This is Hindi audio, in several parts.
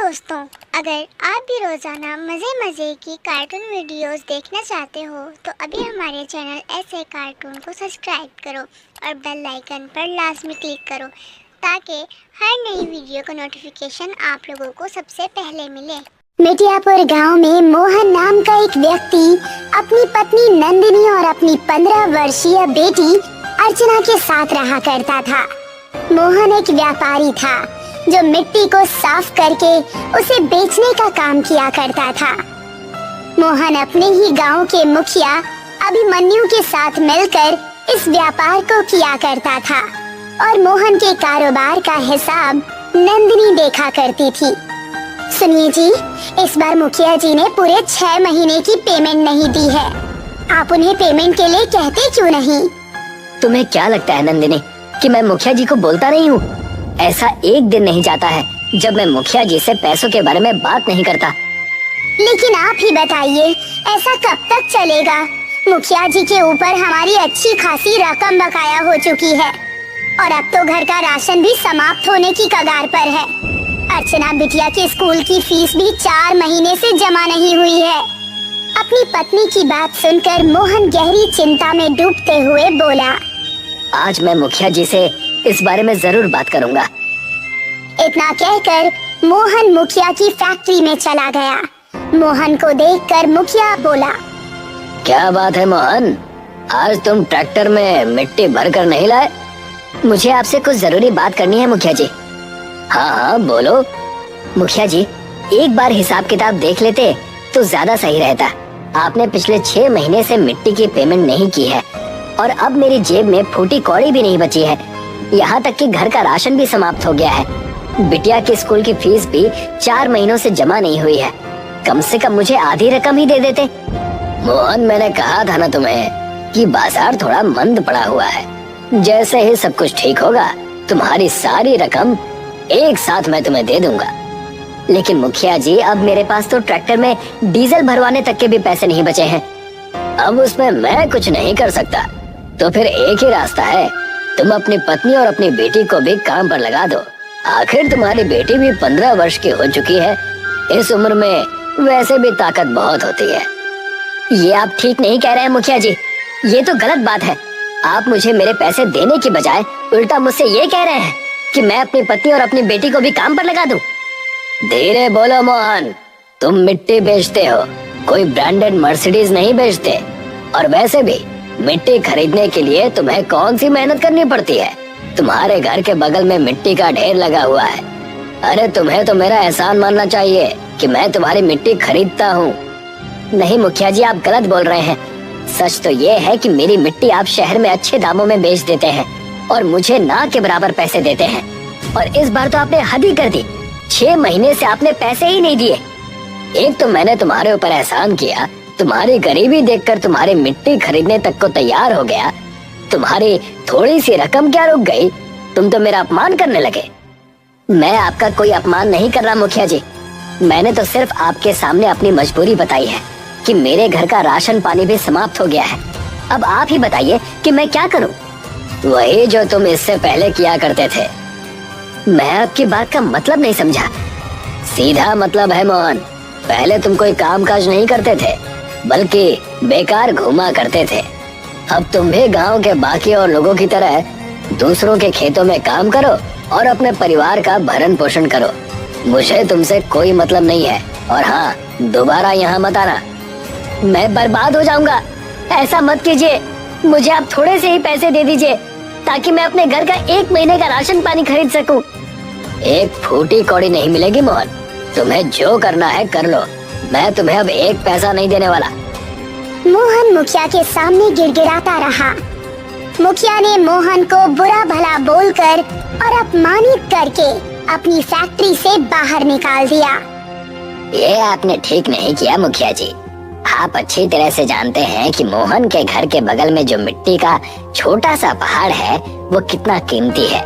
दोस्तों, अगर आप भी रोज़ाना मज़े की कार्टून वीडियोस देखना चाहते हो तो अभी हमारे चैनल ऐसे कार्टून को सब्सक्राइब करो और बेल आइकन पर लाजमी क्लिक करो ताकि हर नई वीडियो का नोटिफिकेशन आप लोगों को सबसे पहले मिले। मिटियापुर गांव में मोहन नाम का एक व्यक्ति अपनी पत्नी नंदिनी और अपनी 15 वर्षीय बेटी अर्चना के साथ रहा करता था। मोहन एक व्यापारी था जो मिट्टी को साफ करके उसे बेचने का काम किया करता था। मोहन अपने ही गांव के मुखिया अभिमन्यु के साथ मिलकर इस व्यापार को किया करता था और मोहन के कारोबार का हिसाब नंदिनी देखा करती थी। सुनिए जी, इस बार मुखिया जी ने पूरे 6 महीने की पेमेंट नहीं दी है। आप उन्हें पेमेंट के लिए कहते क्यों नहीं? तुम्हें क्या लगता है नंदिनी कि मैं मुखिया जी को बोलता नहीं हूँ? ऐसा एक दिन नहीं जाता है जब मैं मुखिया जी से पैसों के बारे में बात नहीं करता। लेकिन आप ही बताइए, ऐसा कब तक चलेगा? मुखिया जी के ऊपर हमारी अच्छी खासी रकम बकाया हो चुकी है और अब तो घर का राशन भी समाप्त होने की कगार पर है। अर्चना बिटिया के स्कूल की फीस भी 4 महीने से जमा नहीं हुई है। अपनी पत्नी की बात सुनकर मोहन गहरी चिंता में डूबते हुए बोला, आज मैं मुखिया जी से इस बारे में जरूर बात करूंगा। इतना कहकर मोहन मुखिया की फैक्ट्री में चला गया। मोहन को देखकर मुखिया बोला, क्या बात है मोहन, आज तुम ट्रैक्टर में मिट्टी भर कर नहीं लाए? मुझे आपसे कुछ जरूरी बात करनी है मुखिया जी। हाँ हाँ बोलो। मुखिया जी, एक बार हिसाब किताब देख लेते तो ज्यादा सही रहता। आपने पिछले 6 महीने से मिट्टी की पेमेंट नहीं की है और अब मेरी जेब में फूटी कौड़ी भी नहीं बची है। यहाँ तक कि घर का राशन भी समाप्त हो गया है। बिटिया के स्कूल की फीस भी 4 महीनों से जमा नहीं हुई है। कम से कम मुझे आधी रकम ही दे देते। मोहन, मैंने कहा था ना तुम्हें कि बाजार थोड़ा मंद पड़ा हुआ है। जैसे ही सब कुछ ठीक होगा तुम्हारी सारी रकम एक साथ मैं तुम्हें दे दूंगा। लेकिन मुखिया जी, अब मेरे पास तो ट्रैक्टर में डीजल भरवाने तक के भी पैसे नहीं बचे हैं। अब उसमें मैं कुछ नहीं कर सकता। तो फिर एक ही रास्ता है, तुम अपनी पत्नी और अपनी बेटी को भी काम पर लगा दो। आखिर तुम्हारी बेटी भी 15 वर्ष की हो चुकी है। इस उम्र में वैसे भी ताकत बहुत होती है। ये आप ठीक नहीं कह रहे हैं मुखिया जी, ये तो गलत बात है। आप मुझे मेरे पैसे देने की बजाय उल्टा मुझसे ये कह रहे हैं कि मैं अपनी पत्नी और अपनी बेटी को भी काम पर लगा दूं। धीरे बोलो मोहन, तुम मिट्टी बेचते हो, कोई ब्रांडेड मर्सिडीज नहीं बेचते। और वैसे भी मिट्टी खरीदने के लिए तुम्हें कौन सी मेहनत करनी पड़ती है? तुम्हारे घर के बगल में मिट्टी का ढेर लगा हुआ है। अरे तुम्हें तो मेरा एहसान मानना चाहिए कि मैं तुम्हारी मिट्टी खरीदता हूँ। नहीं मुखिया जी, आप गलत बोल रहे हैं। सच तो ये है कि मेरी मिट्टी आप शहर में अच्छे दामों में बेच देते हैं और मुझे ना के बराबर पैसे देते हैं। और इस बार तो आपने हद ही कर दी। 6 महीने से आपने पैसे ही नहीं दिए। एक तो मैंने तुम्हारे ऊपर एहसान किया, तुम्हारी गरीबी देखकर तुम्हारी मिट्टी खरीदने तक को तैयार हो गया। तुम्हारी थोड़ी सी रकम क्या रुक गई? तुम तो मेरा अपमान करने लगे। मैं आपका कोई अपमान नहीं कर रहा मुखिया जी। मैंने तो सिर्फ आपके सामने अपनी मजबूरी बताई है कि मेरे घर का राशन पानी भी समाप्त हो गया है। अब आप ही बताइए कि मैं क्या करूं? वही जो तुम इससे पहले किया करते थे। मैं आपकी बात का मतलब नहीं समझा। सीधा मतलब है मोहन, पहले तुम कोई काम काज नहीं करते थे बल्कि बेकार घूमा करते थे। अब तुम भी गांव के बाकी और लोगों की तरह दूसरों के खेतों में काम करो और अपने परिवार का भरण पोषण करो। मुझे तुमसे कोई मतलब नहीं है। और हाँ, दोबारा यहाँ मत आना। मैं बर्बाद हो जाऊंगा। ऐसा मत कीजिए। मुझे आप थोड़े से ही पैसे दे दीजिए ताकि मैं अपने घर का 1 महीने का राशन पानी खरीद सकूं। एक फूटी कौड़ी नहीं मिलेगी मोहन। तुम्हें जो करना है कर लो। मैं तुम्हें अब 1 पैसा नहीं देने वाला। मोहन मुखिया के सामने गिड़गिड़ाता रहा। मुखिया ने मोहन को बुरा भला बोलकर और अपमानित करके अपनी फैक्ट्री से बाहर निकाल दिया। ये आपने ठीक नहीं किया मुखिया जी। आप अच्छी तरह से जानते हैं कि मोहन के घर के बगल में जो मिट्टी का छोटा सा पहाड़ है वो कितना कीमती है।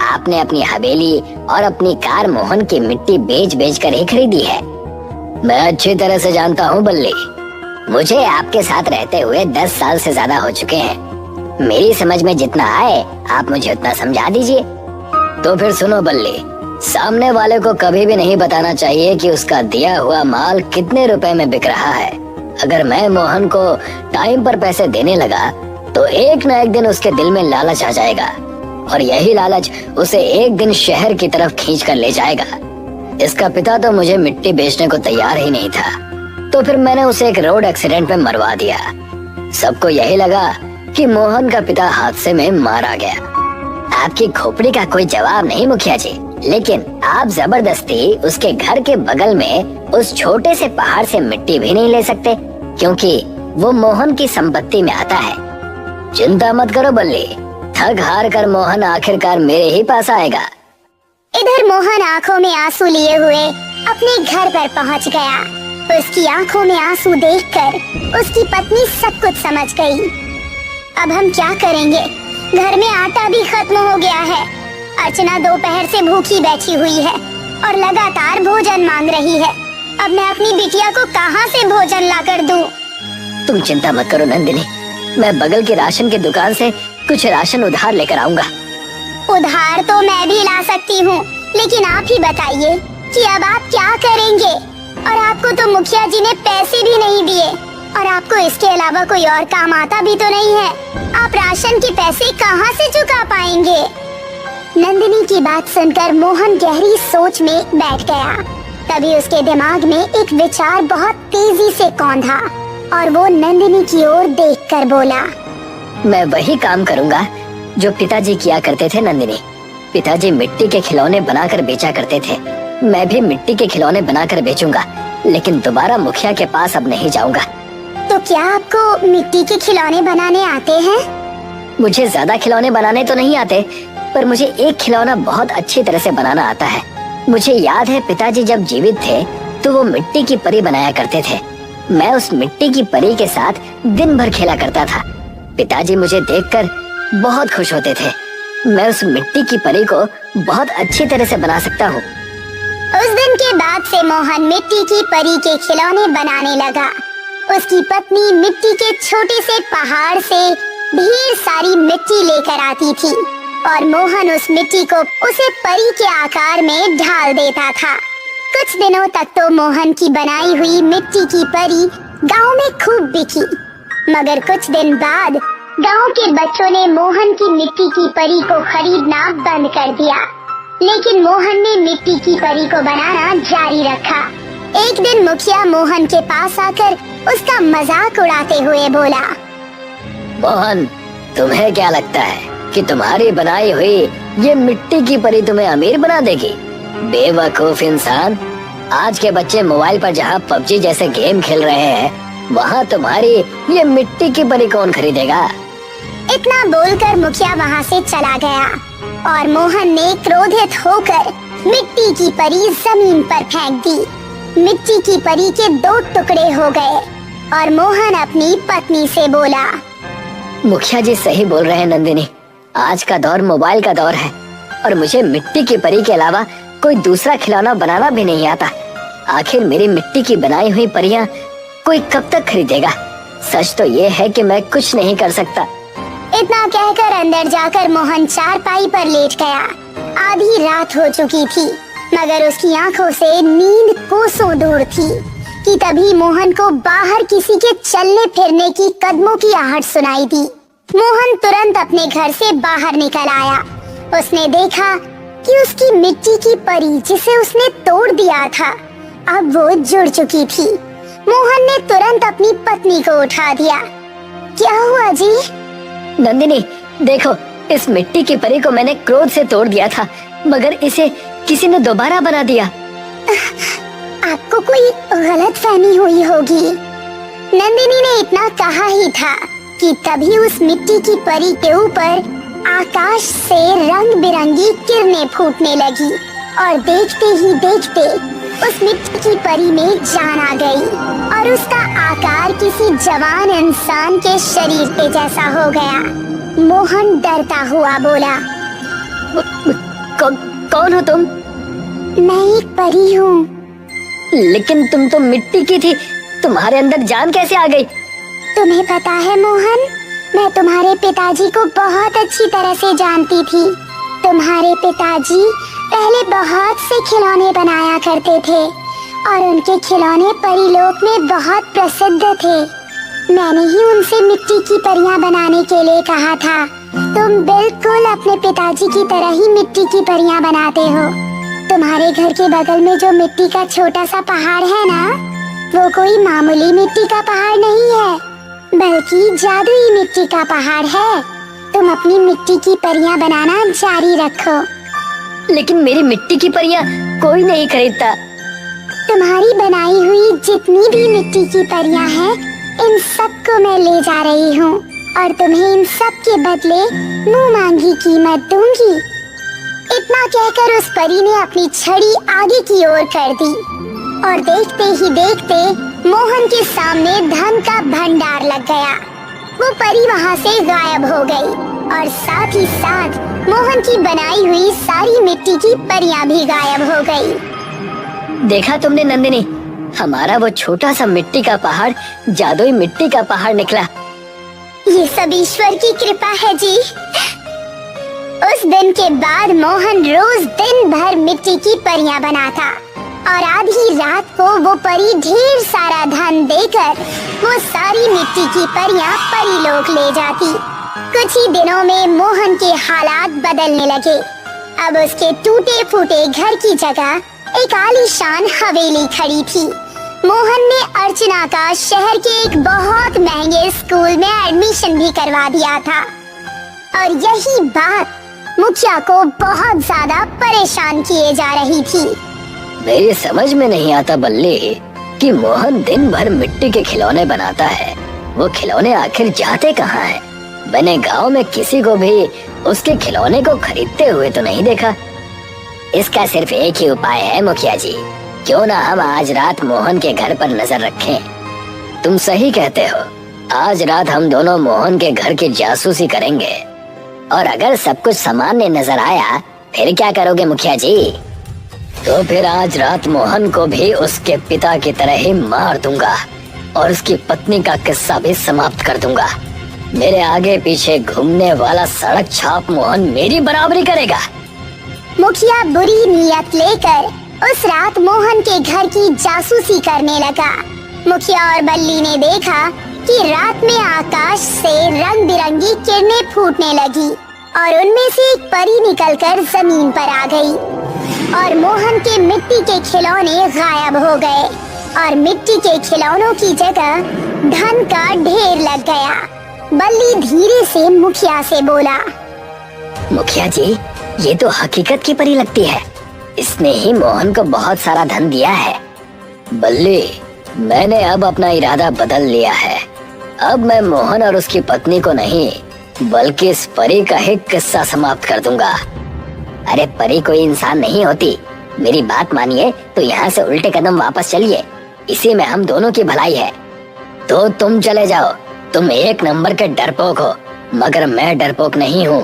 आपने अपनी हवेली और अपनी कार मोहन की मिट्टी बेच बेच कर ही खरीदी है। मैं अच्छी तरह से जानता हूँ बल्ली। मुझे आपके साथ रहते हुए 10 साल से ज्यादा हो चुके हैं। मेरी समझ में जितना आए आप मुझे उतना समझा दीजिए। तो फिर सुनो बल्ली, सामने वाले को कभी भी नहीं बताना चाहिए कि उसका दिया हुआ माल कितने रुपए में बिक रहा है। अगर मैं मोहन को टाइम पर पैसे देने लगा तो एक न एक दिन उसके दिल में लालच आ जाएगा और यही लालच उसे एक दिन शहर की तरफ खींच कर ले जाएगा। इसका पिता तो मुझे मिट्टी बेचने को तैयार ही नहीं था, तो फिर मैंने उसे एक रोड एक्सीडेंट में मरवा दिया। सबको यही लगा कि मोहन का पिता हादसे में मारा गया। आपकी खोपड़ी का कोई जवाब नहीं मुखिया जी, लेकिन आप जबरदस्ती उसके घर के बगल में उस छोटे से पहाड़ से मिट्टी भी नहीं ले सकते, क्योंकि वो मोहन की संपत्ति में आता है। चिंता मत करो बल्ली, थक हार कर मोहन आखिरकार मेरे ही पास आएगा। इधर मोहन आंखों में आंसू लिए हुए अपने घर पर पहुंच गया। उसकी आंखों में आंसू देखकर उसकी पत्नी सब कुछ समझ गई। अब हम क्या करेंगे? घर में आटा भी खत्म हो गया है। अर्चना दोपहर से भूखी बैठी हुई है और लगातार भोजन मांग रही है। अब मैं अपनी बिटिया को कहां से भोजन लाकर दूं? तुम चिंता मत करो नंदिनी, मैं बगल की राशन की दुकान से कुछ राशन उधार लेकर आऊंगा। उधार तो मैं भी ला सकती हूँ, लेकिन आप ही बताइए कि अब आप क्या करेंगे? और आपको तो मुखिया जी ने पैसे भी नहीं दिए और आपको इसके अलावा कोई और काम आता भी तो नहीं है। आप राशन के पैसे कहाँ से चुका पाएंगे? नंदिनी की बात सुनकर मोहन गहरी सोच में बैठ गया। तभी उसके दिमाग में एक विचार बहुत तेजी से कौंधा और वो नंदिनी की ओर देखकर बोला, मैं वही काम करूंगा जो पिताजी किया करते थे नंदिनी। पिताजी मिट्टी के खिलौने बनाकर बेचा करते थे, मैं भी मिट्टी के खिलौने बनाकर बेचूंगा, लेकिन दोबारा मुखिया के पास अब नहीं जाऊंगा। तो क्या आपको मिट्टी के खिलौने बनाने आते हैं? मुझे ज्यादा खिलौने बनाने तो नहीं आते, पर मुझे एक खिलौना बहुत अच्छी तरह से बनाना आता है। मुझे याद है पिताजी जब जीवित थे तो वो मिट्टी की परी बनाया करते थे। मैं उस मिट्टी की परी के साथ दिन भर खेला करता था। पिताजी मुझे देखकर बहुत खुश होते थे। मैं उस मिट्टी की परी को बहुत अच्छी तरह से बना सकता हूँ। उस दिन के बाद से मोहन मिट्टी की परी के खिलौने बनाने लगा। उसकी पत्नी मिट्टी के छोटे से पहाड़ से ढेर सारी मिट्टी लेकर आती थी और मोहन उस मिट्टी को उसे परी के आकार में ढाल देता था। कुछ दिनों तक तो मोहन की बनाई हुई मिट्टी की परी गांव में खूब बिकी, मगर कुछ दिन बाद गांव के बच्चों ने मोहन की मिट्टी की परी को खरीदना बंद कर दिया। लेकिन मोहन ने मिट्टी की परी को बनाना जारी रखा। एक दिन मुखिया मोहन के पास आकर उसका मजाक उड़ाते हुए बोला, मोहन, तुम्हें क्या लगता है कि तुम्हारी बनाई हुई ये मिट्टी की परी तुम्हें अमीर बना देगी? बेवकूफ इंसान, आज के बच्चे मोबाइल पर जहाँ पबजी जैसे गेम खेल रहे हैं, वहाँ तुम्हारी ये मिट्टी की परी कौन खरीदेगा? इतना बोलकर मुखिया वहाँ से चला गया और मोहन ने क्रोधित होकर मिट्टी की परी जमीन पर फेंक दी। मिट्टी की परी के 2 टुकड़े हो गए और मोहन अपनी पत्नी से बोला, मुखिया जी सही बोल रहे हैं नंदिनी, आज का दौर मोबाइल का दौर है और मुझे मिट्टी की परी के अलावा कोई दूसरा खिलौना बनाना भी नहीं आता। आखिर मेरी मिट्टी की बनाई हुई परियां कोई कब तक खरीदेगा? सच तो ये है कि मैं कुछ नहीं कर सकता। इतना कहकर अंदर जाकर मोहन चारपाई पर लेट गया। आधी रात हो चुकी थी, मगर उसकी आंखों से नींद कोसों दूर थी कि तभी मोहन को बाहर किसी के चलने फिरने की कदमों की आहट सुनाई दी। मोहन तुरंत अपने घर से बाहर निकल आया। उसने देखा कि उसकी मिट्टी की परी जिसे उसने तोड़ दिया था, अब वो जुड़ चुकी थी। मोहन ने तुरंत अपनी पत्नी को उठा दिया। क्या हुआ जी? नंदिनी, देखो, इस मिट्टी की परी को मैंने क्रोध से तोड़ दिया था, मगर इसे किसी ने दोबारा बना दिया। आपको कोई गलतफहमी हुई होगी। नंदिनी ने इतना कहा ही था कि तभी उस मिट्टी की परी के ऊपर आकाश से रंग बिरंगी किरणें फूटने लगी और देखते ही देखते उस मिट्टी की परी में जान आ गई और उसका आकार किसी जवान इंसान के शरीर पे जैसा हो गया। मोहन डरता हुआ बोला, कौन हो तुम? मैं एक परी हूँ। लेकिन तुम तो मिट्टी की थी, तुम्हारे अंदर जान कैसे आ गई? तुम्हें पता है मोहन, मैं तुम्हारे पिताजी को बहुत अच्छी तरह से जानती थी। तुम्हारे पिताजी पहले बहुत से खिलौने बनाया करते थे और उनके खिलौने परीलोक में बहुत प्रसिद्ध थे। मैंने ही उनसे मिट्टी की परियां बनाने के लिए कहा था। तुम बिल्कुल अपने पिताजी की तरह ही मिट्टी की परियां बनाते हो। तुम्हारे घर के बगल में जो मिट्टी का छोटा सा पहाड़ है ना, वो कोई मामूली मिट्टी का पहाड़ नहीं है, बल्कि जादुई मिट्टी का पहाड़ है। तुम अपनी मिट्टी की परियां बनाना जारी रखो। लेकिन मेरी मिट्टी की परियां कोई नहीं खरीदता। तुम्हारी बनाई हुई जितनी भी मिट्टी की परियां हैं, इन सबको मैं ले जा रही हूँ और तुम्हें इन सब के बदले मुँह मांगी कीमत दूंगी। इतना कहकर उस परी ने अपनी छड़ी आगे की ओर कर दी और देखते ही देखते मोहन के सामने धन का भंडार लग गया। वो परी वहाँ से गायब हो गई और साथ ही साथ मोहन की बनाई हुई सारी मिट्टी की परियां भी गायब हो गई। देखा तुमने नंदिनी, हमारा वो छोटा सा मिट्टी का पहाड़ जादुई मिट्टी का पहाड़ निकला। ये सब ईश्वर की कृपा है जी। उस दिन के बाद मोहन रोज दिन भर मिट्टी की परियां बनाता और आधी रात को वो परी ढेर सारा धन देकर वो सारी मिट्टी की परियां परीलोक ले जाती। कुछ ही दिनों में मोहन के हालात बदलने लगे। अब उसके टूटे फूटे घर की जगह एक आलीशान हवेली खड़ी थी। मोहन ने अर्चना का शहर के एक बहुत महंगे स्कूल में एडमिशन भी करवा दिया था और यही बात मुखिया को बहुत ज्यादा परेशान किए जा रही थी। मेरी समझ में नहीं आता बल्ली कि मोहन दिन भर मिट्टी के खिलौने बनाता है, वो खिलौने आखिर जाते कहाँ हैं? मैंने गांव में किसी को भी उसके खिलौने को खरीदते हुए तो नहीं देखा। इसका सिर्फ एक ही उपाय है मुखिया जी, क्यों ना हम आज रात मोहन के घर पर नजर रखें। तुम सही कहते हो, आज रात हम दोनों मोहन के घर की जासूसी करेंगे और अगर सब कुछ सामान्य नजर आया फिर क्या करोगे मुखिया जी? तो फिर आज रात मोहन को भी उसके पिता की तरह ही मार दूंगा और उसकी पत्नी का किस्सा भी समाप्त कर दूंगा। मेरे आगे पीछे घूमने वाला सड़क छाप मोहन मेरी बराबरी करेगा। मुखिया बुरी नीयत लेकर उस रात मोहन के घर की जासूसी करने लगा। मुखिया और बल्ली ने देखा कि रात में आकाश से रंग बिरंगी किरणें फूटने लगी और उनमें से एक परी निकलकर जमीन पर आ गई और मोहन के मिट्टी के खिलौने गायब हो गए और मिट्टी के खिलौनों की जगह धन का ढेर लग गया। बल्ली धीरे से मुखिया से बोला, मुखिया जी, ये तो हकीकत की परी लगती है, इसने ही मोहन को बहुत सारा धन दिया है। बल्ली, मैंने अब अपना इरादा बदल लिया है। अब मैं मोहन और उसकी पत्नी को नहीं बल्कि इस परी का ही किस्सा समाप्त कर दूंगा। अरे परी कोई इंसान नहीं होती, मेरी बात मानिए तो यहाँ से उल्टे कदम वापस चलिए, इसी में हम दोनों की भलाई है। तो तुम चले जाओ, तुम एक नंबर के डरपोक हो, मगर मैं डरपोक नहीं हूँ।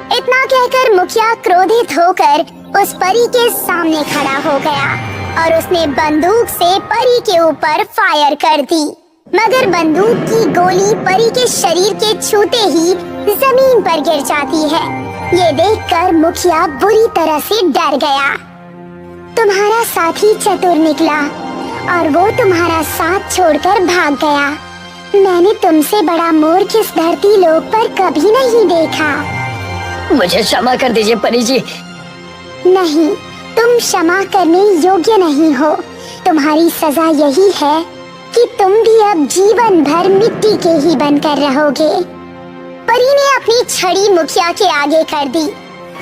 इतना कहकर मुखिया क्रोधित होकर उस परी के सामने खड़ा हो गया और उसने बंदूक से परी के ऊपर फायर कर दी, मगर बंदूक की गोली परी के शरीर के छूते ही जमीन पर गिर जाती है। ये देखकर मुखिया बुरी तरह से डर गया। तुम्हारा साथी चतुर निकला और वो तुम्हारा साथ छोड़कर भाग गया। मैंने तुमसे बड़ा मूर्ख इस धरती लोक पर कभी नहीं देखा। मुझे क्षमा कर दीजिए परी जी। नहीं, तुम क्षमा करने योग्य नहीं हो। तुम्हारी सजा यही है कि तुम भी अब जीवन भर मिट्टी के ही बनकर रहोगे। परी ने अपनी छड़ी मुखिया के आगे कर दी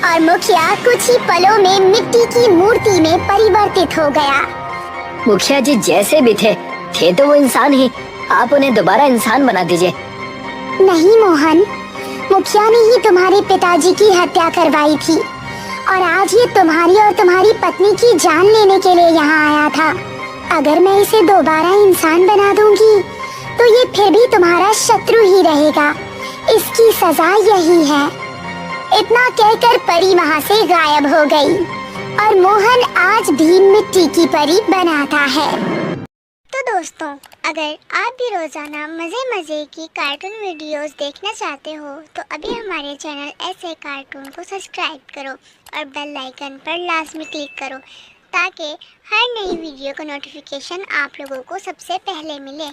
और मुखिया कुछ ही पलों में मिट्टी की मूर्ति में परिवर्तित हो गया। मुखिया जी जैसे भी थे तो वो इंसान ही, आप उन्हें दोबारा इंसान बना दीजिए। नहीं मोहन, मुखिया ने ही तुम्हारे पिताजी की हत्या करवाई थी और आज ये तुम्हारी और तुम्हारी पत्नी की जान लेने के लिए यहाँ आया था। अगर मैं इसे दोबारा इंसान बना दूंगी तो ये फिर भी तुम्हारा शत्रु ही रहेगा। इसकी सजा यही है। इतना कहकर परी वहाँ से गायब हो गई और मोहन आज भी मिट्टी की परी बनाता है। तो दोस्तों, अगर आप भी रोजाना मजे मजे की कार्टून वीडियोस देखना चाहते हो तो अभी हमारे चैनल ऐसे कार्टून को सब्सक्राइब करो और बेल आइकन पर लाजमी क्लिक करो ताकि हर नई वीडियो का नोटिफिकेशन आप लोगों को सबसे पहले मिले।